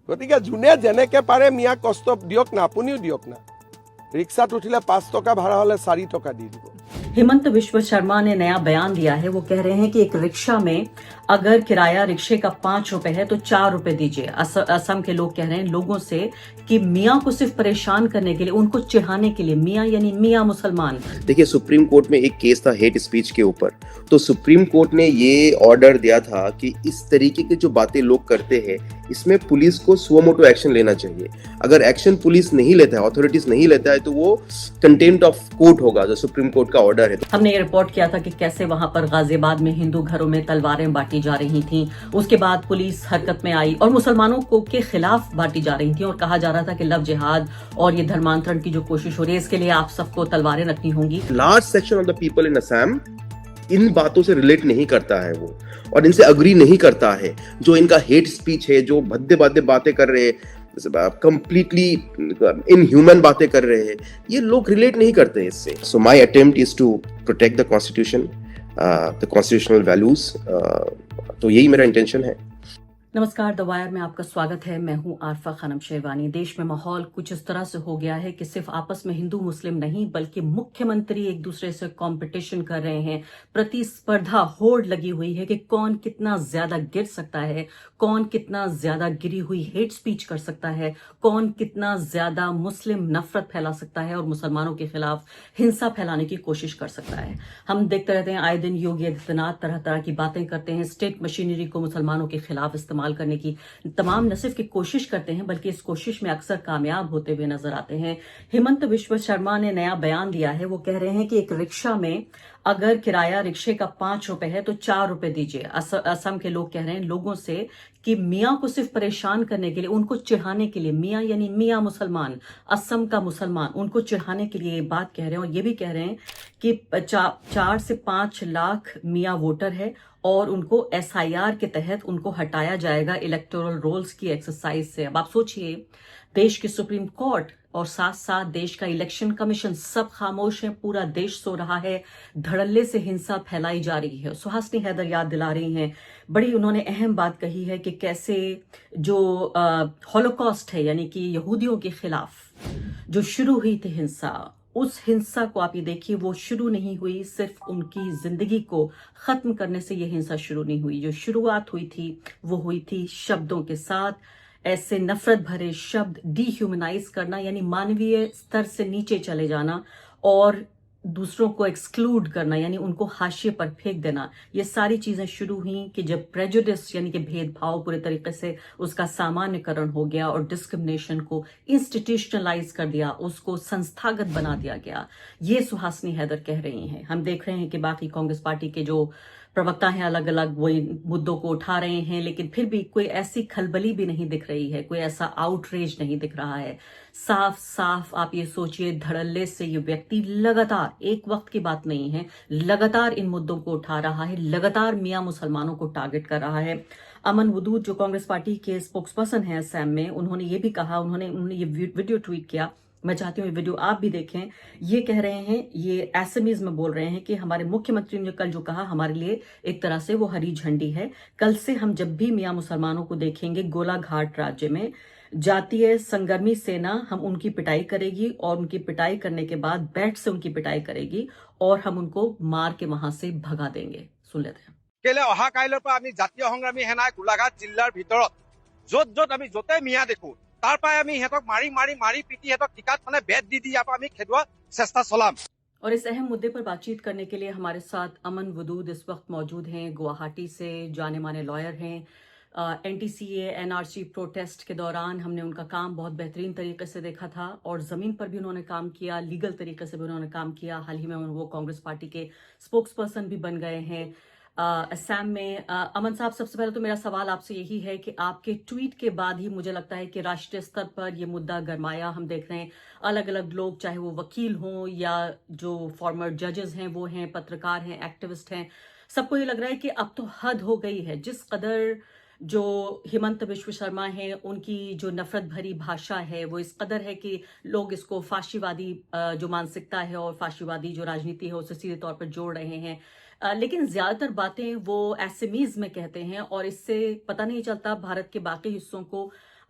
গতিকে যোনে যেনেকে পাৰে মিয়াক কষ্ট দিয়ক না, আপুনিও দিয়ক না। ৰিক্সাত উঠিলে 5 টকা ভাড়া হলে 4 টকা দি দিব। हेमंत विश्व शर्मा ने नया बयान दिया है। वो कह रहे हैं कि एक रिक्शा में अगर किराया रिक्शे का 5 रुपए है तो 4 रुपए दीजिए। असम के लोग कह रहे हैं लोगों से कि मियाँ को सिर्फ परेशान करने के लिए, उनको चिढ़ाने के लिए, मियाँ यानी मियाँ मुसलमान। देखिए, सुप्रीम कोर्ट में एक केस था हेट स्पीच के ऊपर, तो सुप्रीम कोर्ट ने ये ऑर्डर दिया था कि इस तरीके की जो बातें लोग करते हैं इसमें पुलिस को सुओ मोटो एक्शन लेना चाहिए। अगर एक्शन पुलिस नहीं लेता है, ऑथोरिटीज नहीं लेता है, तो वो कंटेम्प्ट ऑफ कोर्ट होगा, जो सुप्रीम कोर्ट का ऑर्डर है। हमने ये रिपोर्ट किया था कि कैसे वहां पर गाजियाबाद में हिंदू घरों में तलवारें बांटी जा रही थीं। उसके बाद पुलिस हरकत में आई और मुसलमानों को के खिलाफ बांटी जा रही थी और कहा जा रहा था कि लव जिहाद और ये धर्मांतरण की जो कोशिश हो रही है इसके लिए आप सबको तलवारें रखनी होंगी। Large section of the people in Assam इन बातों से रिलेट नहीं करता है वो, और इनसे अग्री नहीं करता है। जो इनका हेट स्पीच है, जो भद्दे बाद्दे बातें कर रहे हैं, कंप्लीटली इनह्यूमन बातें कर रहे हैं, ये लोग रिलेट नहीं करते इससे। So my attempt is to protect the constitution, the constitutional values. तो यही मेरा इंटेंशन है। नमस्कार, द वायर में आपका स्वागत है। मैं हूं आरफा खानम शेरवानी। देश में माहौल कुछ इस तरह से हो गया है कि सिर्फ आपस में हिंदू मुस्लिम नहीं बल्कि मुख्यमंत्री एक दूसरे से कंपटीशन कर रहे हैं। प्रतिस्पर्धा होड़ लगी हुई है कि कौन कितना ज्यादा गिर सकता है, कौन कितना ज्यादा गिरी हुई हेट स्पीच कर सकता है, कौन कितना ज्यादा मुस्लिम नफरत फैला सकता है और मुसलमानों के खिलाफ हिंसा फैलाने की कोशिश कर सकता है। हम देखते रहते हैं आए दिन योगी आदित्यनाथ तरह तरह की बातें करते हैं, स्टेट मशीनरी को मुसलमानों के खिलाफ इस्तेमाल करने की तमाम न सिर्फ की कोशिश करते हैं बल्कि इस कोशिश में अक्सर कामयाब होते हुए नजर आते हैं। हेमंत विश्व शर्मा ने नया बयान दिया है। वो कह रहे हैं कि एक रिक्शा में अगर किराया रिक्शे का 5 रुपए है तो 4 रुपए दीजिए। असम के लोग कह रहे हैं लोगों से कि मियाँ को सिर्फ परेशान करने के लिए, उनको चिढ़ाने के लिए, मियाँ यानी मियाँ मुसलमान, असम का मुसलमान, उनको चिढ़ाने के लिए ये बात कह रहे हैं। और ये भी कह रहे हैं कि 4 से 5 लाख मियाँ वोटर है और उनको SIR के तहत उनको हटाया जाएगा इलेक्टोरल रोल्स की एक्सरसाइज से। अब आप सोचिए, देश की सुप्रीम कोर्ट और साथ साथ देश का इलेक्शन कमीशन सब खामोश है, पूरा देश सो रहा है, धड़ल्ले से हिंसा फैलाई जा रही है। सुहासिनी हैदर याद दिला रही हैं, बड़ी उन्होंने अहम बात कही है कि कैसे जो हॉलोकॉस्ट है यानी कि यहूदियों के खिलाफ जो शुरू हुई थी हिंसा, उस हिंसा को आप ये देखिए, वो शुरू नहीं हुई सिर्फ उनकी जिंदगी को खत्म करने से ये हिंसा शुरू नहीं हुई। जो शुरुआत हुई थी वो हुई थी शब्दों के साथ, ऐसे नफरत भरे शब्द, डिह्यूमनाइज करना यानी मानवीय स्तर से नीचे चले जाना और दूसरों को एक्सक्लूड करना यानी उनको हाशिए पर फेंक देना। ये सारी चीजें शुरू हुई कि जब प्रेजुडिस यानी कि भेदभाव पूरे तरीके से उसका सामान्यकरण हो गया और डिस्क्रिमिनेशन को इंस्टीट्यूशनलाइज कर दिया, उसको संस्थागत बना दिया गया। ये सुहासिनी हैदर कह रही हैं। हम देख रहे हैं कि बाकी कांग्रेस पार्टी के जो प्रवक्ता हैं अलग अलग वो इन मुद्दों को उठा रहे हैं, लेकिन फिर भी कोई ऐसी खलबली भी नहीं दिख रही है, कोई ऐसा आउटरेज नहीं दिख रहा है। साफ साफ आप ये सोचिए, धड़ल्ले से ये व्यक्ति लगातार, एक वक्त की बात नहीं है, लगातार इन मुद्दों को उठा रहा है, लगातार मियाँ मुसलमानों को टारगेट कर रहा है। अमन वदूद जो कांग्रेस पार्टी के स्पोक्सपर्सन हैं असम में, उन्होंने ये भी कहा, उन्होंने ये वीडियो ट्वीट किया, मैं चाहती हूँ ये वीडियो आप भी देखें। ये कह रहे हैं, ये एसएमईज में बोल रहे हैं कि हमारे मुख्यमंत्री ने कल जो कहा हमारे लिए एक तरह से वो हरी झंडी है। कल से हम जब भी मियाँ मुसलमानों को देखेंगे गोलाघाट राज्य में, जातीय संगर्मी सेना हम उनकी पिटाई करेगी और उनकी पिटाई करने के बाद बैट से उनकी पिटाई करेगी और हम उनको मार के वहां से भगा देंगे। सुन लेते हैं। केले अहा काइলৰ পৰা আমি জাতীয় সংগ্ৰামী সেনাই গোলাঘাট জিলাৰ ভিতৰত য'ত য'ত আমি য'তে মিয়া দেখো তাৰ পৰাই আমি সিহঁতক মাৰি মাৰি মাৰি পিটি সিহঁতক টিকাত মানে বেট দি ইয়াৰ পৰা আমি খেদোৱা চেষ্টা চলাম। और इस अहम मुद्दे पर बातचीत करने के लिए हमारे साथ अमन वदूद इस वक्त मौजूद हैं। गुवाहाटी से जाने माने लॉयर हैं। NTCA NRC प्रोटेस्ट के दौरान हमने उनका काम बहुत बेहतरीन तरीके से देखा था और ज़मीन पर भी उन्होंने काम किया, लीगल तरीके से भी उन्होंने काम किया। हाल ही में वो कांग्रेस पार्टी के स्पोक्सपर्सन भी बन गए हैं असम में। अमन साहब, सबसे पहले तो मेरा सवाल आपसे यही है कि आपके ट्वीट के बाद ही मुझे लगता है कि राष्ट्रीय स्तर पर ये मुद्दा गरमाया। हम देख रहे हैं अलग अलग लोग, चाहे वो वकील हों या जो फॉर्मर जजेस हैं, वो हैं, पत्रकार हैं, एक्टिविस्ट हैं, सबको ये लग रहा है कि अब तो हद हो गई है। जिस कदर जो हेमंत विश्व शर्मा हैं, उनकी जो नफरत भरी भाषा है वो इस कदर है कि लोग इसको फाशीवादी जो मानसिकता है और फाशीवादी जो राजनीति है उसे सीधे तौर पर जोड़ रहे हैं। लेकिन ज्यादातर बातें वो एसएमईज में कहते हैं और इससे पता नहीं चलता भारत के बाकी हिस्सों को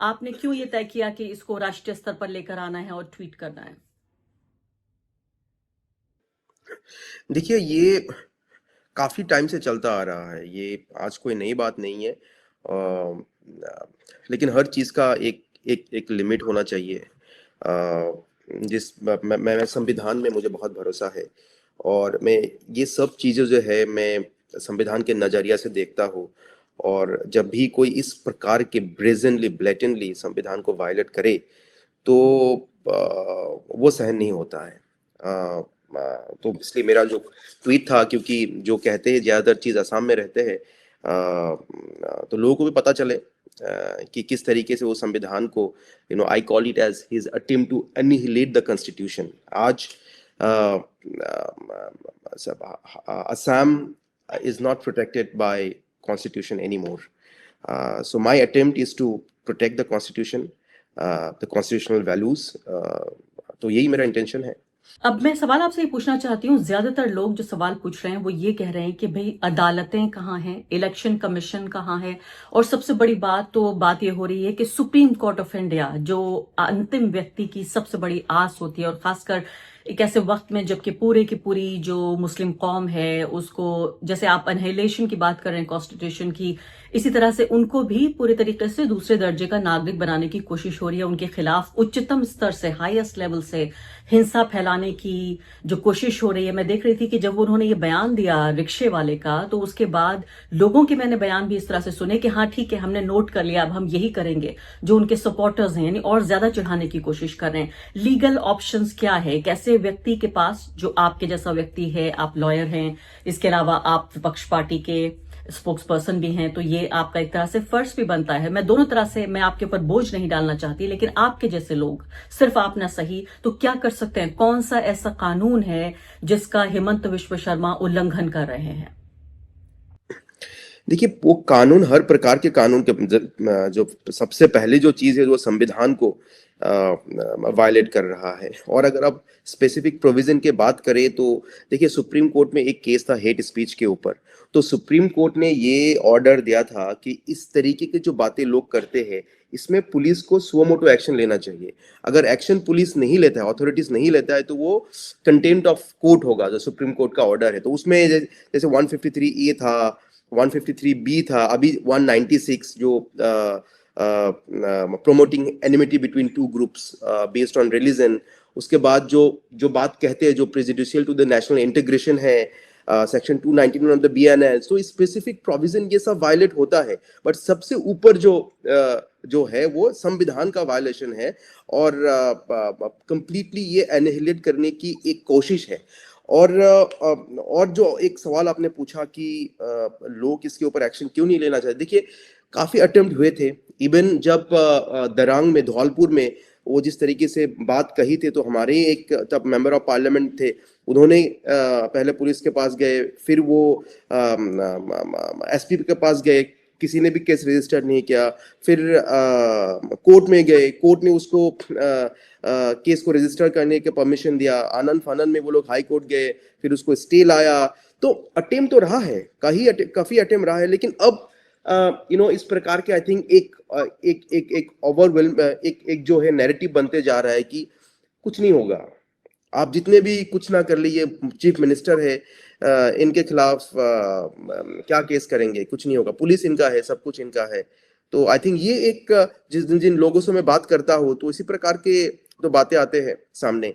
आपने क्यों ये तय किया कि इसको राष्ट्रीय स्तर पर लेकर आना है और ट्वीट करना है? देखिए, ये काफी टाइम से चलता आ रहा है, ये आज कोई नई बात नहीं है। लेकिन हर चीज का एक एक एक लिमिट होना चाहिए। जिस मैं संविधान में मुझे बहुत भरोसा है, और मैं ये सब चीजें जो है मैं संविधान के नजरिया से देखता हूँ। और जब भी कोई इस प्रकार के ब्रेजेंटली ब्लेटेंटली संविधान को वायलेट करे, तो वो सहन नहीं होता है। तो इसलिए मेरा जो ट्वीट था, क्योंकि जो कहते हैं ज्यादातर चीज असम में रहते हैं, तो लोगों को भी पता चले कि किस तरीके से वो संविधान को, I call it as his attempt to annihilate the constitution. आज Assam is not protected by constitution anymore. So my attempt is to protect the constitution, the constitutional values. तो यही मेरा इंटेंशन है। अब मैं सवाल आपसे ये पूछना चाहती हूँ, ज्यादातर लोग जो सवाल पूछ रहे हैं वो ये कह रहे हैं कि भाई अदालतें कहाँ हैं, इलेक्शन कमीशन कहाँ है, और सबसे बड़ी बात ये हो रही है कि सुप्रीम कोर्ट ऑफ इंडिया, जो अंतिम व्यक्ति की सबसे बड़ी आस होती है, और खासकर एक ऐसे वक्त में जबकि पूरे की पूरी जो मुस्लिम कौम है उसको, जैसे आप अनहिलेशन की बात कर रहे हैं कॉन्स्टिट्यूशन की, इसी तरह से उनको भी पूरे तरीके से दूसरे दर्जे का नागरिक बनाने की कोशिश हो रही है। उनके खिलाफ उच्चतम स्तर से, हाईएस्ट लेवल से हिंसा फैलाने की जो कोशिश हो रही है। मैं देख रही थी कि जब उन्होंने ये बयान दिया रिक्शे वाले का, तो उसके बाद लोगों के मैंने बयान भी इस तरह से सुने कि हाँ ठीक है, हमने नोट कर लिया, अब हम यही करेंगे। जो उनके सपोर्टर्स हैं यानी और ज्यादा चढ़ाने की कोशिश कर रहे हैं। लीगल ऑप्शंस क्या है, कैसे व्यक्ति के पास, जो आपके जैसा व्यक्ति है, आप लॉयर हैं, इसके अलावा आप विपक्ष पार्टी के स्पोक्स पर्सन भी हैं, तो ये आपका एक तरह से फर्ज भी बनता है। मैं दोनों तरह से, मैं आपके ऊपर बोझ नहीं डालना चाहती, लेकिन आपके जैसे लोग, सिर्फ आप ना सही, तो क्या कर सकते हैं? कौन सा ऐसा कानून है जिसका हेमंत विश्व शर्मा उल्लंघन कर रहे हैं? देखिए, वो कानून, हर प्रकार के कानून के जो सबसे पहले जो चीज है वो संविधान को वायलेट कर रहा है। और अगर आप स्पेसिफिक प्रोविजन के बात करें, तो देखिए, सुप्रीम कोर्ट में एक केस था हेट स्पीच के ऊपर। तो सुप्रीम कोर्ट ने ये ऑर्डर दिया था कि इस तरीके की जो बातें लोग करते हैं, इसमें पुलिस को सुओ मोटो एक्शन लेना चाहिए। अगर एक्शन पुलिस नहीं लेता है, अथॉरिटीज नहीं लेता है, तो वो कंटेम्प्ट ऑफ कोर्ट होगा, जो सुप्रीम कोर्ट का ऑर्डर है। तो उसमें जैसे 153A था, 153B था, अभी 196 जो promoting enmity between two groups based on religion। उसके बाद जो बात कहते हैं, जो prejudicial to the national integration है, सेक्शन 291 ऑफ द BNL। तो स्पेसिफिक प्रोविजन ये सब वायलेट होता है, बट सबसे ऊपर जो है वो संविधान का वायलेशन है, और कंप्लीटली ये एनिहिलेट करने की एक कोशिश है। और जो एक सवाल आपने पूछा कि लोग इसके ऊपर एक्शन क्यों नहीं लेना चाहते, देखिए, काफी अटेम्प्ट हुए थे। इवन जब दरांग में, धौलपुर में वो जिस तरीके से बात कही थी, तो हमारे एक तब मेंबर ऑफ पार्लियामेंट थे, उन्होंने पहले पुलिस के पास गए, फिर वो एसपी के पास गए, किसी ने भी केस रजिस्टर नहीं किया। फिर कोर्ट में गए, कोर्ट ने उसको केस को रजिस्टर करने के परमिशन दिया। आनंद फानन में वो लोग हाई कोर्ट गए, फिर उसको स्टे लाया। तो अटेम्प्ट तो रहा है, काफी अटेम्प्ट रहा है, लेकिन अब इस प्रकार के आई थिंक एक ओवरवेल्म, एक जो है नैरेटिव बनते जा रहा है कि कुछ नहीं होगा, आप जितने भी कुछ ना कर लिए, चीफ मिनिस्टर है, इनके खिलाफ क्या केस करेंगे, कुछ नहीं होगा, पुलिस इनका है, सब कुछ इनका है। तो आई थिंक ये एक जिन लोगों से मैं बात करता हूँ, तो इसी प्रकार के तो बातें आते हैं सामने।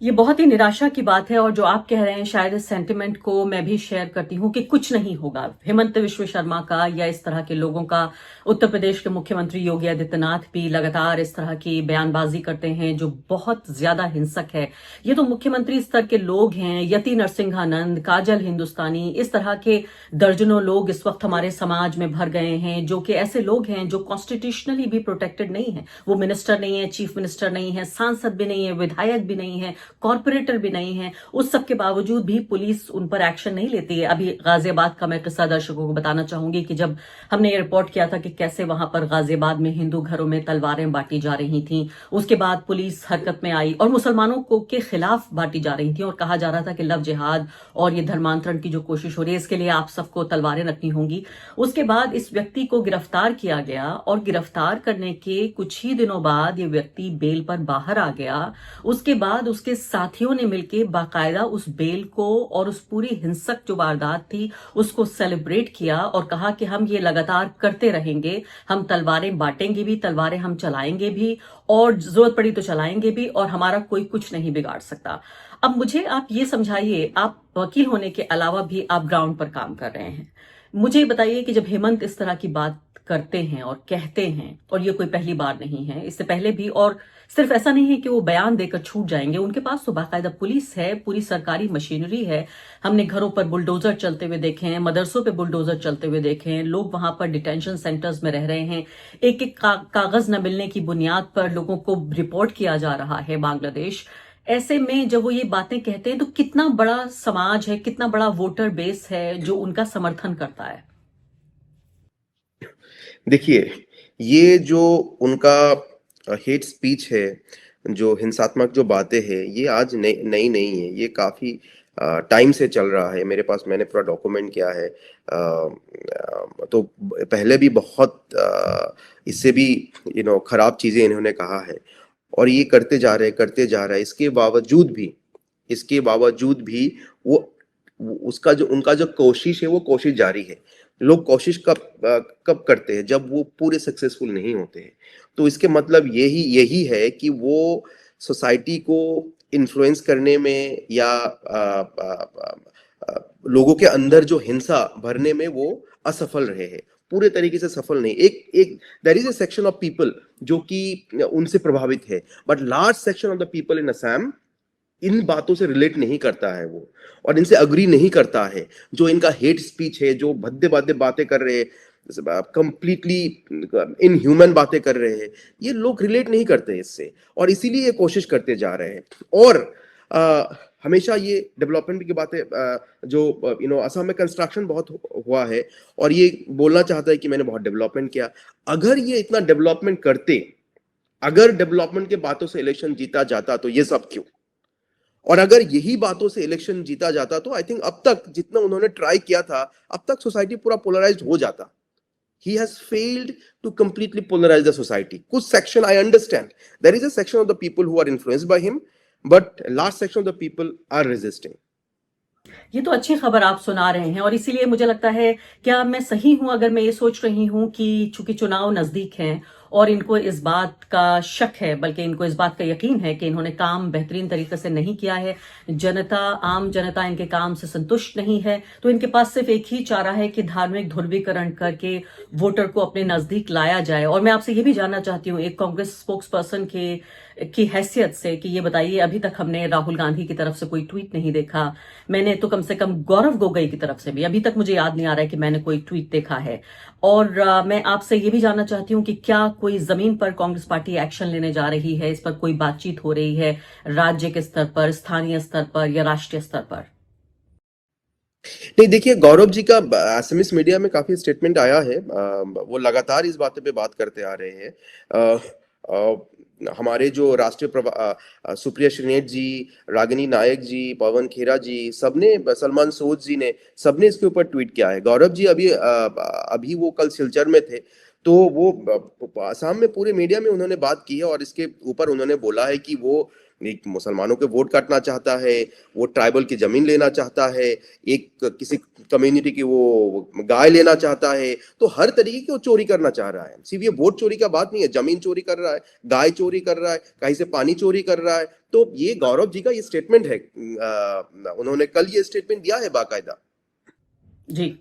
ये बहुत ही निराशा की बात है, और जो आप कह रहे हैं शायद इस सेंटिमेंट को मैं भी शेयर करती हूं कि कुछ नहीं होगा। हेमंत विश्व शर्मा का या इस तरह के लोगों का, उत्तर प्रदेश के मुख्यमंत्री योगी आदित्यनाथ भी लगातार इस तरह की बयानबाजी करते हैं जो बहुत ज्यादा हिंसक है। ये तो मुख्यमंत्री स्तर के लोग हैं, यति नरसिंहानंद, काजल हिंदुस्तानी, इस तरह के दर्जनों लोग इस वक्त हमारे समाज में भर गए हैं, जो कि ऐसे लोग हैं जो कॉन्स्टिट्यूशनली भी प्रोटेक्टेड नहीं है। वो मिनिस्टर नहीं है, चीफ मिनिस्टर नहीं है, सांसद भी नहीं है, विधायक भी नहीं है, कॉरपोरेटर भी नहीं है, उस सब के बावजूद भी पुलिस उन पर एक्शन नहीं लेती है। अभी गाजियाबाद का मैं किस्सा दर्शकों को बताना चाहूंगी कि जब हमने ये रिपोर्ट किया था कि कैसे वहां पर गाजियाबाद में हिंदू घरों में तलवारें बांटी जा रही थी, उसके बाद पुलिस हरकत में आई और मुसलमानों को के खिलाफ बांटी जा रही थी और कहा जा रहा था कि लव जिहाद और ये धर्मांतरण की जो कोशिश हो रही है इसके लिए आप सबको तलवारें रखनी होंगी। उसके बाद इस व्यक्ति को गिरफ्तार किया गया और गिरफ्तार करने के कुछ ही दिनों बाद ये व्यक्ति बेल पर बाहर आ गया। उसके बाद उसके साथियों ने मिलकर बाकायदा उस बेल को और उस पूरी हिंसक जो वारदात थी उसको सेलिब्रेट किया और कहा कि हम ये लगातार करते रहेंगे, हम तलवारें बांटेंगे भी, तलवारें हम चलाएंगे भी और जरूरत पड़ी तो चलाएंगे भी और हमारा कोई कुछ नहीं बिगाड़ सकता। अब मुझे आप ये समझाइए, आप वकील होने के अलावा भी आप ग्राउंड पर काम कर रहे हैं, मुझे बताइए कि जब हेमंत इस तरह की बात करते हैं और कहते हैं, और ये कोई पहली बार नहीं है, इससे पहले भी, और सिर्फ ऐसा नहीं है कि वो बयान देकर छूट जाएंगे, उनके पास तो बाकायदा पुलिस है, पूरी सरकारी मशीनरी है। हमने घरों पर बुलडोजर चलते हुए देखे हैं, मदरसों पे बुलडोजर चलते हुए देखे हैं, लोग वहां पर डिटेंशन सेंटर्स में रह रहे हैं, एक एक कागज न मिलने की बुनियाद पर लोगों को रिपोर्ट किया जा रहा है बांग्लादेश। ऐसे में जब वो ये बातें कहते हैं तो कितना बड़ा समाज है, कितना बड़ा वोटर बेस है जो उनका समर्थन करता है। देखिए, ये जो उनका हेट स्पीच है, जो हिंसात्मक जो बातें हैं, ये आज नई नहीं है, ये काफी टाइम से चल रहा है। मेरे पास, मैंने पूरा डॉक्यूमेंट किया है। तो पहले भी बहुत इससे भी खराब चीजें इन्होंने कहा है और ये करते जा रहे। इसके बावजूद भी वो उसका जो उनका जो कोशिश है वो कोशिश जारी है। लोग कोशिश कब करते हैं? जब वो पूरे सक्सेसफुल नहीं होते हैं। तो इसके मतलब यही है कि वो सोसाइटी को इन्फ्लुएंस करने में या लोगों के अंदर जो हिंसा भरने में वो असफल रहे हैं, पूरे तरीके से सफल नहीं। एक there is a section of people जो कि उनसे प्रभावित है, but large section of the people in Assam इन बातों से रिलेट नहीं करता है वो, और इनसे अग्री नहीं करता है। जो इनका हेट स्पीच है, जो भद्दे बातें कर रहे हैं, कंप्लीटली इनह्यूमन बातें कर रहे हैं, ये लोग रिलेट नहीं करते इससे, और इसीलिए ये कोशिश करते जा रहे हैं। और हमेशा ये डेवलपमेंट की बातें जो असम में कंस्ट्रक्शन बहुत हुआ है और ये बोलना चाहता है कि मैंने बहुत डेवलपमेंट किया। अगर ये इतना डेवलपमेंट करते, अगर डेवलपमेंट के बातों से इलेक्शन जीता जाता तो ये सब क्यों? और अगर यही बातों से इलेक्शन जीता जाता तो आई थिंक अब तक जितना उन्होंने ट्राई किया था, अब तक सोसाइटी पूरा पोलराइज्ड हो जाता। He has failed to completely polarize the society. कुछ section I understand. There is a section of the people who are influenced by him, but large section of the people are resisting. ये तो अच्छी खबर आप सुना रहे हैं और इसीलिए मुझे लगता है, क्या मैं सही हूं अगर मैं ये सोच रही हूं कि चूंकि चुनाव नजदीक हैं और इनको इस बात का शक है, बल्कि इनको इस बात का यकीन है कि इन्होंने काम बेहतरीन तरीके से नहीं किया है, आम जनता इनके काम से संतुष्ट नहीं है, तो इनके पास सिर्फ एक ही चारा है कि धार्मिक ध्रुवीकरण करके वोटर को अपने नजदीक लाया जाए। और मैं आपसे ये भी जानना चाहती हूँ एक कांग्रेस स्पोक्स पर्सन की हैसियत से कि ये बताइए, अभी तक हमने राहुल गांधी की तरफ से कोई ट्वीट नहीं देखा, मैंने तो कम से कम गौरव गोगोई की तरफ से भी अभी तक मुझे याद नहीं आ रहा है कि मैंने कोई ट्वीट देखा है। और मैं आपसे ये भी जानना चाहती हूँ कि क्या कोई जमीन पर कांग्रेस पार्टी एक्शन लेने जा रही है, इस पर कोई बातचीत हो रही है राज्य के स्तर पर, स्थानीय स्तर पर या राष्ट्रीय स्तर पर? नहीं, देखिए, गौरव जी का असमिस मीडिया में काफी स्टेटमेंट आया है। वो लगातार इस बात पे बात करते आ रहे हैं। हमारे जो राष्ट्रीय सुप्रिया श्रीनेट जी, रागिनी नायक जी, पवन खेरा जी, सबने, सलमान सोज जी ने, सबने इसके ऊपर ट्वीट किया है। गौरव जी अभी वो कल सिलचर में थे, तो वो असम में पूरे मीडिया में उन्होंने बात की है और इसके ऊपर उन्होंने बोला है कि वो एक मुसलमानों के वोट काटना चाहता है, वो ट्राइबल की जमीन लेना चाहता है, एक किसी कम्युनिटी की वो गाय लेना चाहता है, तो हर तरीके की वो चोरी करना चाह रहा है। सिर्फ ये वोट चोरी का बात नहीं है, जमीन चोरी कर रहा है, गाय चोरी कर रहा है, कहीं से पानी चोरी कर रहा है। तो ये गौरव जी का ये स्टेटमेंट है, उन्होंने कल ये स्टेटमेंट दिया है बाकायदा। जी,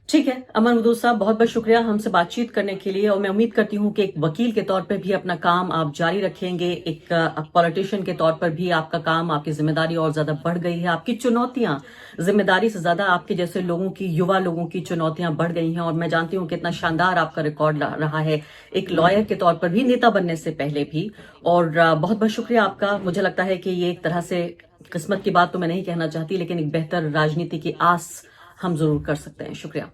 ठीक है अमन मदूद साहब, बहुत बहुत शुक्रिया हमसे बातचीत करने के लिए, और मैं उम्मीद करती हूं कि एक वकील के तौर पर भी अपना काम आप जारी रखेंगे, एक पॉलिटिशियन के तौर पर भी आपका काम, आपकी जिम्मेदारी और ज्यादा बढ़ गई है, आपकी चुनौतियां जिम्मेदारी से ज्यादा आपके जैसे लोगों की, युवा लोगों की चुनौतियां बढ़ गई हैं, और मैं जानती हूं कितना शानदार आपका रिकॉर्ड रहा है एक लॉयर के तौर पर भी, नेता बनने से पहले भी। और बहुत बहुत शुक्रिया आपका। मुझे लगता है कि ये एक तरह से किस्मत की बात तो मैं नहीं कहना चाहती, लेकिन एक बेहतर राजनीति की आस हम जरूर कर सकते हैं। शुक्रिया।